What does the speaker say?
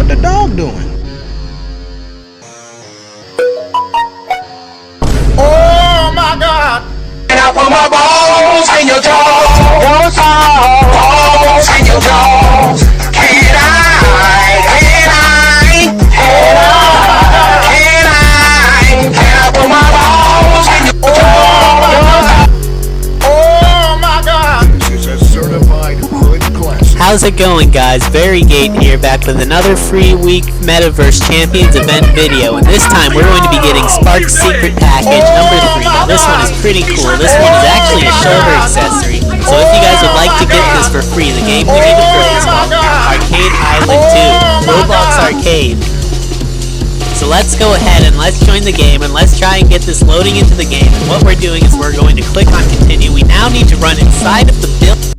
What the dog doing? Oh my God! And I put my balls in your jaws. Balls in your jaws. Can I put my balls in your jaws? Oh my God! This is a certified hood classic. How's it going, guys? Varygate here, back with another free week Metaverse Champions event video, and this time we're going to be getting Spark's secret package number 3. Now this one is pretty cool. This one is actually a shoulder accessory, so if you guys would like to get this for free, the game we need to play is called Arcade Island 2, Roblox Arcade. So let's go ahead and let's join the game, and let's try and get this loading into the game. And what we're doing is we're going to click on continue. We now need to run inside of the build.